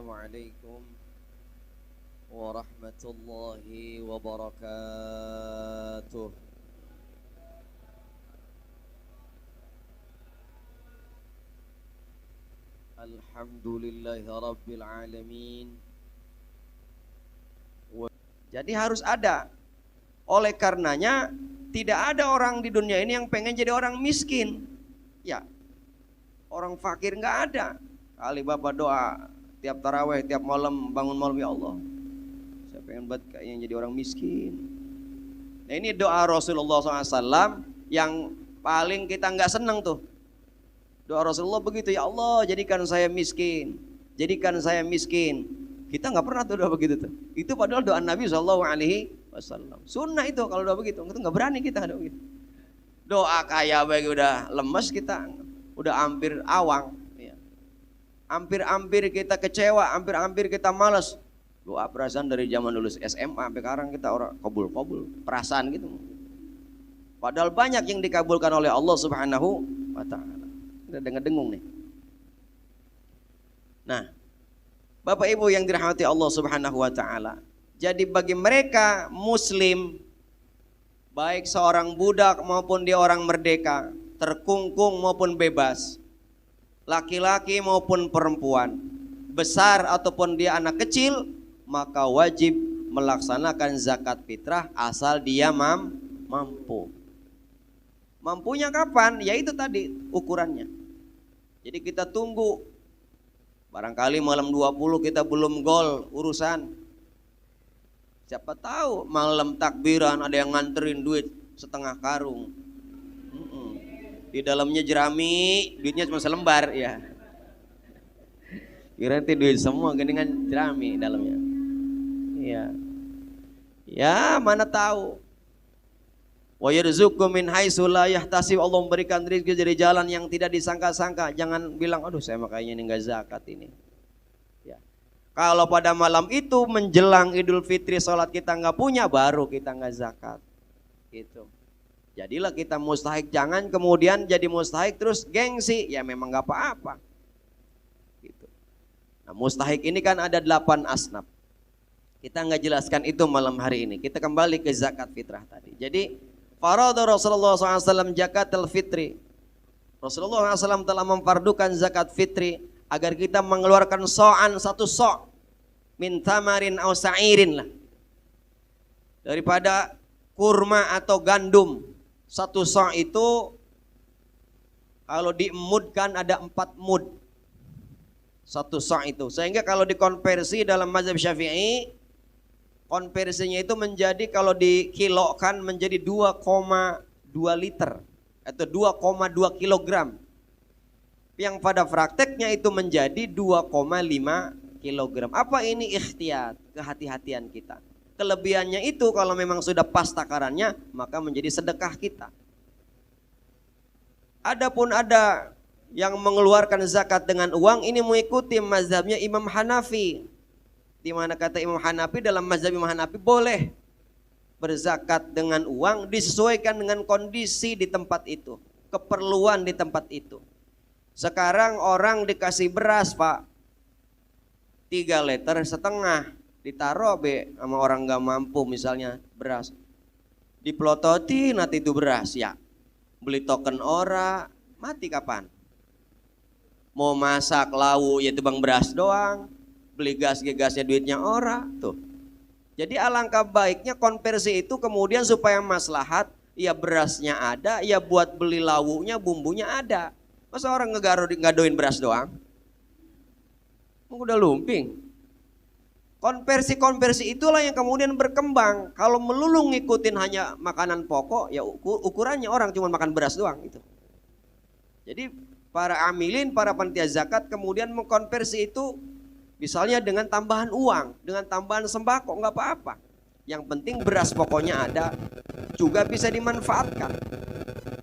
Assalamualaikum warahmatullahi wabarakatuh. Alhamdulillahi rabbil alamin. Jadi harus ada. Oleh karenanya tidak ada orang di dunia ini yang pengen jadi orang miskin. Ya, orang fakir nggak ada. Kali Bapak doa tiap taraweh, tiap malam bangun malam, ya Allah, saya pengen banget kayaknya jadi orang miskin. Nah ini doa Rasulullah SAW yang paling kita nggak seneng tuh. Doa Rasulullah begitu, ya Allah jadikan saya miskin, jadikan saya miskin. Kita nggak pernah tuh doa begitu tuh. Itu padahal doa Nabi SAW. Sunnah itu kalau doa begitu, itu nggak berani kita doa begitu. Doa kayak bagi udah lemes kita, udah hampir awang. Hampir-hampir kita kecewa, hampir-hampir kita malas. Doa perasaan dari zaman lulus SMA sampai sekarang kita orang kabul-kabul, perasaan gitu. Padahal banyak yang dikabulkan oleh Allah Subhanahu wa taala. Kita dengar-dengung nih. Nah, Bapak Ibu yang dirahmati Allah Subhanahu wa taala. Jadi bagi mereka muslim, baik seorang budak maupun dia orang merdeka, terkungkung maupun bebas, laki-laki maupun perempuan, besar ataupun dia anak kecil, maka wajib melaksanakan zakat fitrah asal dia mampu. Mampunya kapan? Ya itu tadi ukurannya. Jadi kita tunggu. Barangkali malam 20 kita belum gol urusan. Siapa tahu malam takbiran ada yang nganterin duit setengah karung. Di dalamnya jerami, duitnya cuma selembar ya. Kira nanti duit semua geningan jerami dalamnya. Iya. Ya, mana tahu. Wa yarzuqu min haitsu la yahtasib. Allah memberikan rezeki dari jalan yang tidak disangka-sangka. Jangan bilang, aduh saya makanya ini enggak zakat ini. Ya. Kalau pada malam itu menjelang Idul Fitri salat kita enggak punya, baru kita enggak zakat. Gitu. Jadilah kita mustahik, jangan kemudian jadi mustahik terus gengsi, ya memang gak apa-apa. Gitu. Nah mustahik ini kan ada 8 asnaf. Kita nggak jelaskan itu malam hari ini. Kita kembali ke zakat fitrah tadi. Jadi farada Rasulullah SAW zakatul fitri. Rasulullah SAW telah memfardukan zakat fitri agar kita mengeluarkan so'an, satu so' min tamarin au sa'irin lah. Daripada kurma atau gandum. Satu so' itu kalau diemudkan ada 4 mud. Satu so' itu. Sehingga kalau dikonversi dalam mazhab Syafi'i, konversinya itu menjadi kalau dikilokan menjadi 2,2 liter atau 2,2 kilogram. Yang pada prakteknya itu menjadi 2,5 kilogram. Apa ini ikhtiyat, kehati-hatian kita. Kelebihannya itu kalau memang sudah pas takarannya, maka menjadi sedekah kita. Adapun ada yang mengeluarkan zakat dengan uang, ini mengikuti mazhabnya Imam Hanafi. Di mana kata Imam Hanafi, dalam mazhab Imam Hanafi boleh berzakat dengan uang disesuaikan dengan kondisi di tempat itu, keperluan di tempat itu. Sekarang orang dikasih beras Pak, 3,5 liter, ditaruh sama orang gak mampu misalnya beras. Dipelototi nanti itu beras ya. Beli token ora, mati kapan? Mau masak lauk ya bang beras doang. Beli gasnya duitnya ora tuh. Jadi alangkah baiknya konversi itu kemudian supaya maslahat, ya berasnya ada, ya buat beli lauknya bumbunya ada. Masa orang ngadoin beras doang? Udah lumping. Konversi itulah yang kemudian berkembang. Kalau melulu ngikutin hanya makanan pokok, ya ukurannya orang cuma makan beras doang gitu. Jadi para amilin, para panitia zakat kemudian mengkonversi itu misalnya dengan tambahan uang, dengan tambahan sembako, nggak apa-apa. Yang penting beras pokoknya ada, juga bisa dimanfaatkan.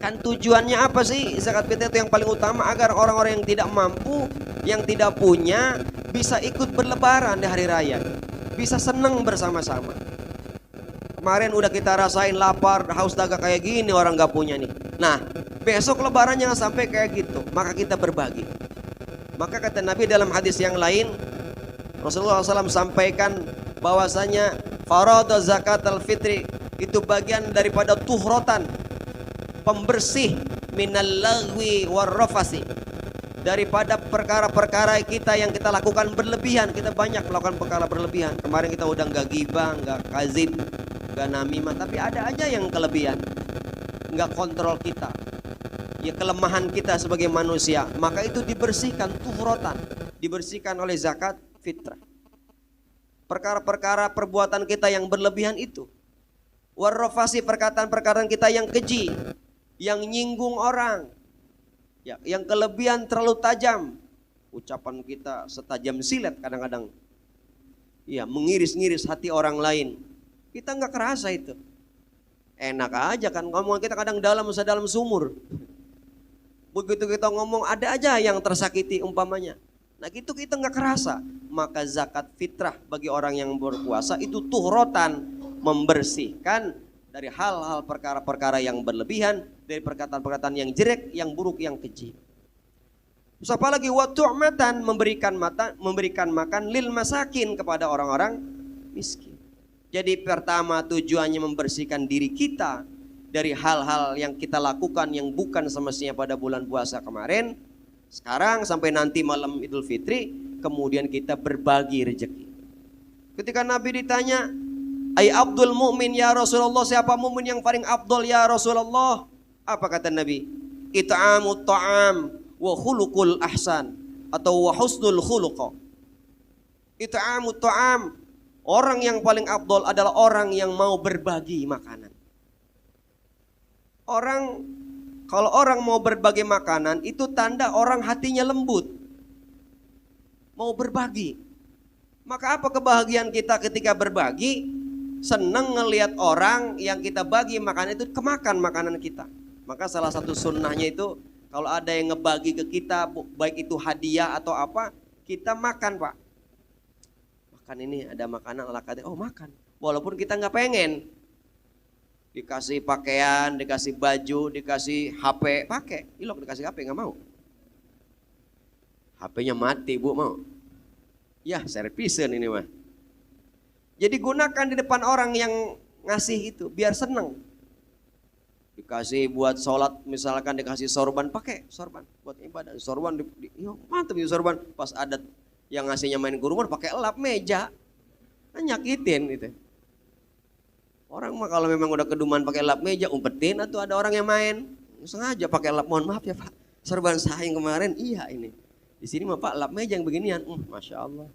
Kan tujuannya apa sih zakat fitrah itu yang paling utama? Agar orang-orang yang tidak mampu, yang tidak punya, bisa ikut berlebaran di hari raya, bisa seneng bersama-sama. Kemarin udah kita rasain lapar, haus dagang kayak gini orang nggak punya nih. Nah besok lebaran jangan sampai kayak gitu, maka kita berbagi. Maka kata Nabi dalam hadis yang lain, Rasulullah SAW sampaikan bahwasanya farada zakat al-fitri itu bagian daripada tuhrotan, pembersih minal lagwi warrafasi, daripada perkara-perkara kita yang kita lakukan berlebihan. Kita banyak melakukan perkara berlebihan. Kemarin kita udah nggak gibah, nggak kazib, nggak namimah, tapi ada aja yang kelebihan, nggak kontrol kita. Ya kelemahan kita sebagai manusia, maka itu dibersihkan tuhrotan, dibersihkan oleh zakat fitrah. Perkara-perkara perbuatan kita yang berlebihan itu, warrafasi, perkataan-perkataan kita yang keji, yang nyinggung orang, ya, yang kelebihan terlalu tajam, ucapan kita setajam silet kadang-kadang, ya, mengiris-ngiris hati orang lain. Kita nggak kerasa itu, enak aja kan ngomong kita kadang dalam sedalam sumur. Begitu kita ngomong ada aja yang tersakiti umpamanya. Nah gitu kita nggak kerasa. Maka zakat fitrah bagi orang yang berpuasa itu tuhrotan, membersihkan dari hal-hal perkara-perkara yang berlebihan, dari perkataan-perkataan yang jelek, yang buruk, yang keji. Terus apalagi wa tu'matan, memberikan makan lil masakin, kepada orang-orang miskin. Jadi pertama tujuannya membersihkan diri kita dari hal-hal yang kita lakukan yang bukan semestinya pada bulan puasa kemarin. Sekarang sampai nanti malam Idul Fitri, kemudian kita berbagi rezeki. Ketika Nabi ditanya, "Ai Abdul Mu'min ya Rasulullah, siapa mukmin yang paling abdul ya Rasulullah?" Apa kata Nabi? "It'amut ta'am wa khuluqul ahsan," atau wa husnul khuluq. It'amut ta'am, orang yang paling abdul adalah orang yang mau berbagi makanan. Kalau orang mau berbagi makanan, itu tanda orang hatinya lembut, mau berbagi. Maka apa kebahagiaan kita ketika berbagi? Senang ngelihat orang yang kita bagi makanan itu kemakan makanan kita. Maka salah satu sunnahnya itu, kalau ada yang ngebagi ke kita, baik itu hadiah atau apa, kita makan, Pak. Makan ini, ada makanan ala kata, oh makan. Walaupun kita nggak pengen. Dikasih pakaian, dikasih baju, dikasih HP, pakai. Ilok dikasih HP, nggak mau. HP-nya mati, Bu, mau. Ya, servisen ini mah. Jadi gunakan di depan orang yang ngasih itu, biar seneng. Dikasih buat sholat, misalkan dikasih sorban, pakai sorban. Buat ibadah, sorban, mantap itu sorban. Pas adat yang ngasihnya main kurban, pakai elap meja. Nah, nyakitin gitu. Orang mah kalau memang udah keduman pakai lap meja, umpetin, atau ada orang yang main sengaja pakai lap. Mohon maaf ya Pak, sorban saya yang kemarin, iya ini. Di sini mah Pak lap meja yang beginian, Masya Allah.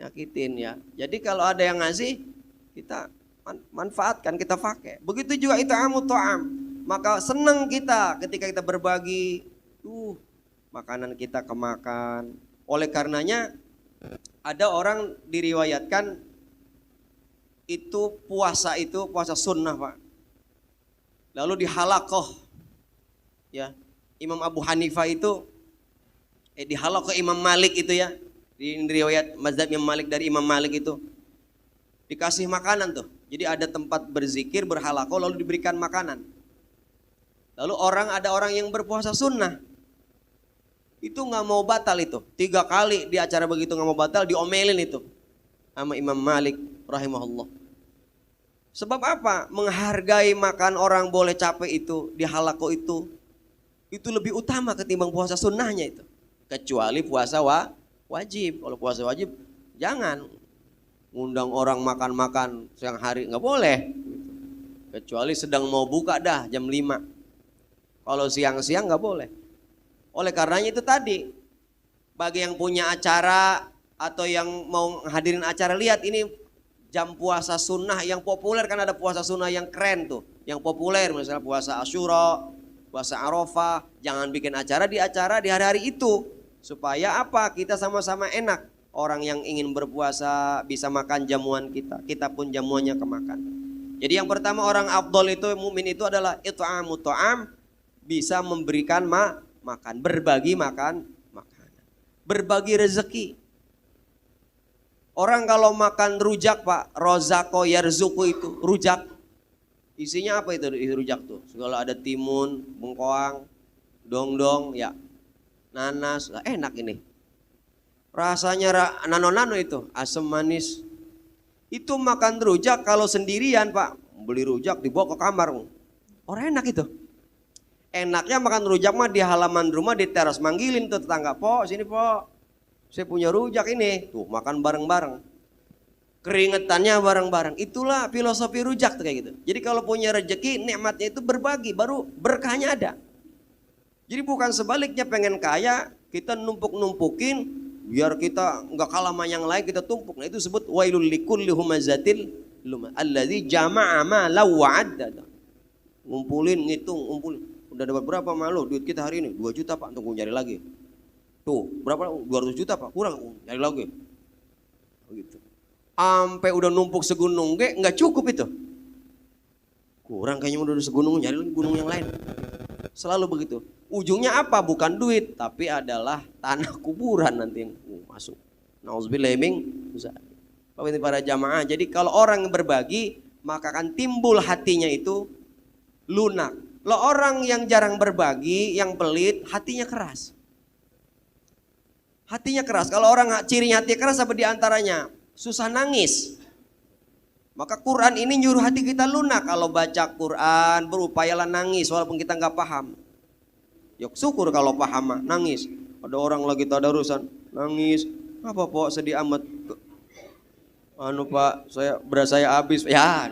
Nyakitin ya. Jadi kalau ada yang ngasih, kita manfaatkan, kita pakai. Begitu juga it'amut ta'am. Maka senang kita ketika kita berbagi, makanan kita kemakan. Oleh karenanya ada orang diriwayatkan itu puasa sunnah, Pak. Lalu di halakoh, ya, Imam Abu Hanifah itu di halakoh Imam Malik itu ya, di riwayat mazhab Imam Malik dari Imam Malik itu dikasih makanan tuh. Jadi ada tempat berzikir, berhalakoh, lalu diberikan makanan. Lalu ada orang yang berpuasa sunnah, itu nggak mau batal itu. 3 kali di acara begitu nggak mau batal, diomelin itu sama Imam Malik rahimahullah. Sebab apa? Menghargai makan orang boleh capek itu, di halako itu lebih utama ketimbang puasa sunnahnya itu. Kecuali puasa wajib. Kalau puasa wajib jangan ngundang orang makan-makan siang hari, nggak boleh. Kecuali sedang mau buka dah jam 5. Kalau siang-siang nggak boleh. Oleh karenanya itu tadi, bagi yang punya acara atau yang mau hadirin acara, lihat ini jam puasa sunnah yang populer, kan ada puasa sunnah yang keren tuh, yang populer, misalnya puasa Asyura, puasa Arafah. Jangan bikin acara di hari-hari itu, supaya apa? Kita sama-sama enak. Orang yang ingin berpuasa bisa makan jamuan kita pun jamuannya kemakan. Jadi yang pertama, orang afdol itu, mukmin itu adalah it'amut ta'am, bisa memberikan makan, berbagi makanan, berbagi rezeki. Orang kalau makan rujak, Pak, rozako yarzuku itu, rujak. Isinya apa itu rujak tuh? Segala ada timun, bengkoang, dongdong, ya, nanas, enak ini. Rasanya nano-nano itu, asam manis. Itu makan rujak kalau sendirian Pak, beli rujak dibawa ke kamar. Orang enak itu. Enaknya makan rujak mah di halaman rumah, di teras, manggilin tuh tetangga, "Po, sini Po, saya punya rujak ini." Tuh makan bareng-bareng. Keringetannya bareng-bareng. Itulah filosofi rujak tuh kayak gitu. Jadi kalau punya rezeki, nikmatnya itu berbagi, baru berkahnya ada. Jadi bukan sebaliknya pengen kaya, kita numpuk-numpukin, biar kita nggak kalah sama yang lain, kita tumpuk. Nah itu disebut wailul likulli humazatil lumazah alladzi jama'a malan wa 'addada. Ngumpulin, ngitung, ngumpulin. Udah dapat berapa malu duit kita hari ini? 2 juta Pak, tunggu nyari lagi. Tuh, berapa? 200 juta Pak, kurang, nyari lagi. Begitu. Sampai udah numpuk segunung nggak cukup itu. Kurang kayaknya udah segunung, nyari lagi gunung yang lain. Selalu begitu. Ujungnya apa? Bukan duit, tapi adalah tanah kuburan nanti yang masuk. Nauzubillah min dzalik. Para jamaah, jadi kalau orang berbagi, maka akan timbul hatinya itu lunak. Lo orang yang jarang berbagi, yang pelit, hatinya keras. Hatinya keras. Kalau orang cirinya hati keras apa diantaranya? Susah nangis. Maka Quran ini nyuruh hati kita lunak. Kalau baca Quran berupayalah nangis walaupun kita nggak paham. Yuk syukur kalau paham mah nangis. Ada orang lagi tadarusan nangis. Apa Pak sedih amat? Anu Pak, beras saya habis. Ya,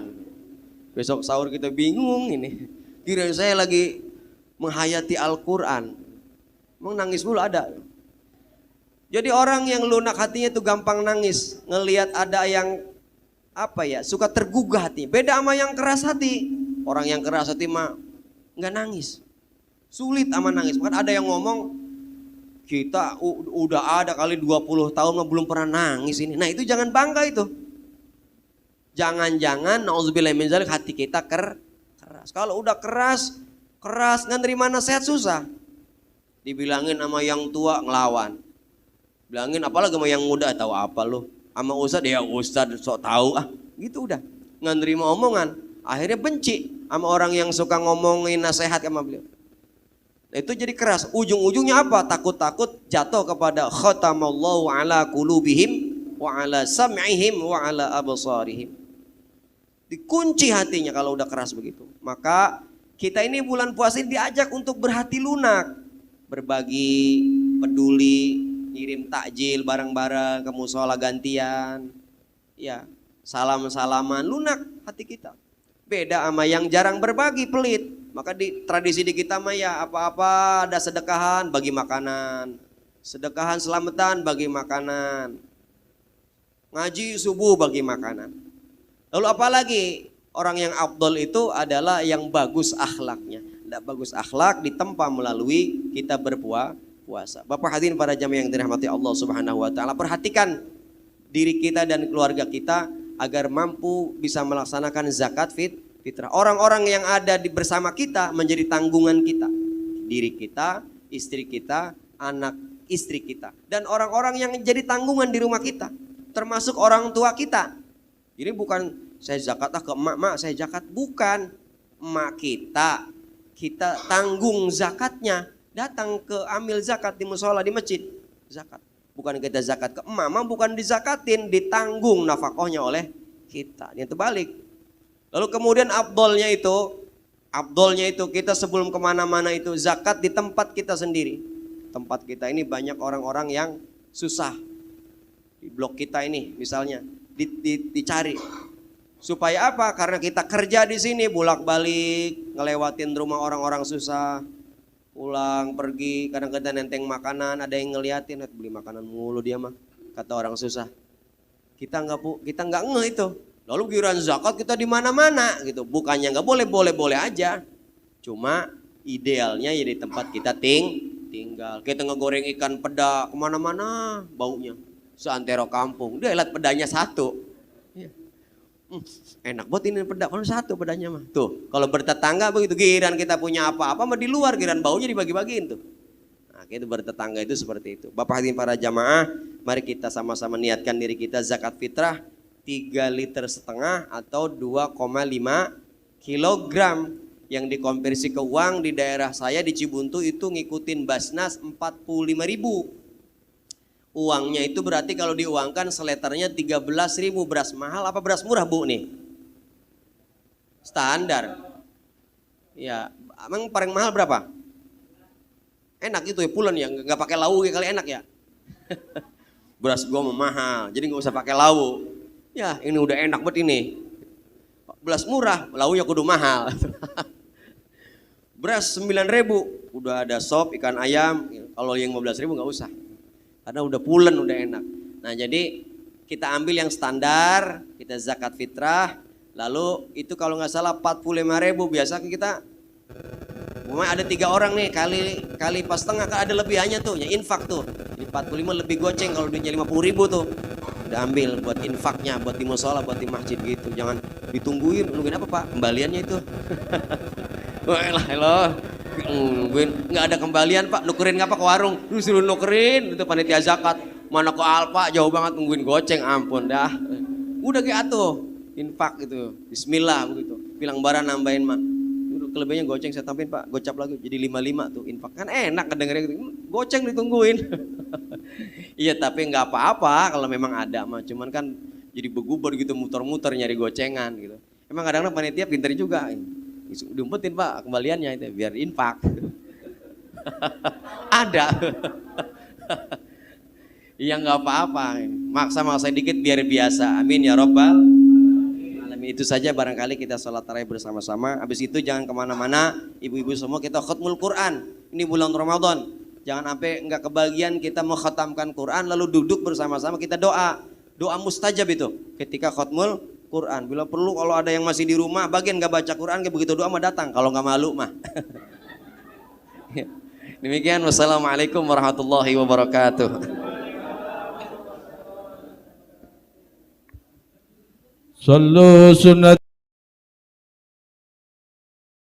besok sahur kita bingung ini. Kirain saya lagi menghayati Al-Quran. Emang nangis mulu ada. Jadi orang yang lunak hatinya itu gampang nangis. Ngelihat ada yang suka tergugah hati. Beda sama yang keras hati. Orang yang keras hati mah nggak nangis. Sulit sama nangis. Bahkan ada yang ngomong, kita udah ada kali 20 tahun mah belum pernah nangis ini. Nah itu jangan bangga itu. Jangan-jangan nauzubillah min dzalik hati kita keras. Kalau udah keras nggak nerima nasihat susah. Dibilangin sama yang tua ngelawan. Bilangin apalagi sama yang muda, tahu apa lu. Sama ustad ya ustad sok tahu gitu udah. Nggak nerima omongan. Akhirnya benci sama orang yang suka ngomongin nasihat sama beliau. Nah, itu jadi keras. Ujung-ujungnya apa? Takut-takut jatuh kepada khatamallahu ala qulubihim wa ala sam'ihim wa ala absarihim. Dikunci hatinya kalau udah keras begitu. Maka kita ini bulan puasa ini diajak untuk berhati lunak. Berbagi, peduli, ngirim takjil bareng-bareng ke mushola gantian. Ya, salam-salaman, lunak hati kita. Beda sama yang jarang berbagi, pelit. Maka di tradisi di kita mah ya apa-apa ada sedekahan bagi makanan. Sedekahan selamatan bagi makanan. Ngaji subuh bagi makanan. Lalu apalagi orang yang afdol itu adalah yang bagus akhlaknya. Tidak bagus akhlak ditempa melalui kita berpuasa. Bapak hadirin para jamaah yang dirahmati Allah Subhanahu wa taala, perhatikan diri kita dan keluarga kita agar mampu bisa melaksanakan zakat fitrah. Orang-orang yang ada bersama kita menjadi tanggungan kita. Diri kita, istri kita, anak istri kita. Dan orang-orang yang jadi tanggungan di rumah kita. Termasuk orang tua kita. Jadi bukan saya zakat ke emak, saya zakat. Bukan. Emak kita tanggung zakatnya. Datang ke ambil zakat di mushola, di masjid. Zakat. Bukan kita zakat ke emak, bukan dizakatin, ditanggung nafkahnya oleh kita. Yang terbalik. Lalu kemudian abdolnya itu kita sebelum kemana-mana itu zakat di tempat kita sendiri. Tempat kita ini banyak orang-orang yang susah. Di blok kita ini misalnya dicari. Supaya apa? Karena kita kerja di sini bolak-balik ngelewatin rumah orang-orang susah. Pulang pergi, kadang-kadang nenteng makanan, ada yang ngeliatin, beli makanan mulu dia mah, kata orang susah. Kita nggak ngeh itu. Lalu giliran zakat kita di mana-mana gitu. Bukannya nggak boleh aja. Cuma idealnya ya di tempat kita tinggal. Kita ngegoreng ikan peda kemana-mana baunya. Seantero kampung. Dia lihat pedanya satu. Enak buat ini peda, kalau satu pedanya mah. Tuh, kalau bertetangga begitu, giliran kita punya apa-apa mah di luar, giliran baunya dibagi-bagiin tuh. Nah, itu bertetangga itu seperti itu. Bapak hadirin para jamaah, mari kita sama-sama niatkan diri kita zakat fitrah 3,5 liter atau 2,5 kilogram yang dikonversi ke uang di daerah saya di Cibuntu itu ngikutin Basnas 45.000. Uangnya itu berarti kalau diuangkan seleternya 13.000. Beras mahal apa beras murah Bu nih? Standar. Ya, emang paling mahal berapa? Enak itu ya pulen ya, nggak pakai lauk ya kali enak ya. Beras gua mahal, jadi nggak usah pakai lauk. Ya ini udah enak banget ini. Beras murah, lauknya kudu mahal. Beras 9.000, udah ada sop, ikan ayam. Kalau yang 15.000 nggak usah. Karena udah pulen, udah enak. Nah jadi kita ambil yang standar, kita zakat fitrah, lalu itu kalau nggak salah 45.000, biasa kita, ada 3 orang nih, kali pas setengah kan ada lebihannya tuh, ya infak tuh. Jadi 45 lebih goceng, kalau duitnya 50.000 tuh, udah ambil buat infaknya, buat di musola, buat di masjid gitu. Jangan ditungguin, nungguin apa Pak? Kembaliannya itu. Wah elah. Nggak ada kembalian Pak, nukerin ngapa ke warung, lu suruh nukerin itu panitia zakat, mana ke Alfa jauh banget nungguin goceng, ampun dah. Udah kayak atuh infak gitu, bismillah begitu, bilang barang nambahin mah, kelebihannya goceng saya tambahin Pak, gocap lagi jadi 55 tuh infak, kan enak kedengerannya gitu, goceng ditungguin. Iya tapi nggak apa-apa kalau memang ada mah, cuman kan jadi begubar gitu, muter-muter nyari gocengan gitu. Emang kadang-kadang panitia pinter juga. Diumpetin Pak kembaliannya itu biar infak. Ada. Iya nggak apa-apa, maksa dikit biar biasa. Amin ya robbal alamin. Itu saja barangkali kita sholat tarawih bersama-sama. Habis itu jangan kemana-mana, ibu-ibu semua kita khatmul Quran. Ini bulan Ramadan, jangan sampai nggak kebagian kita mengkhatamkan Quran lalu duduk bersama-sama kita doa mustajab itu ketika khatmul Quran. Bila perlu kalau ada yang masih di rumah bagian nggak baca Quran, kayak begitu doa mah datang, kalau nggak malu mah. Demikian, wassalamualaikum warahmatullahi wabarakatuh. Sallu sunnat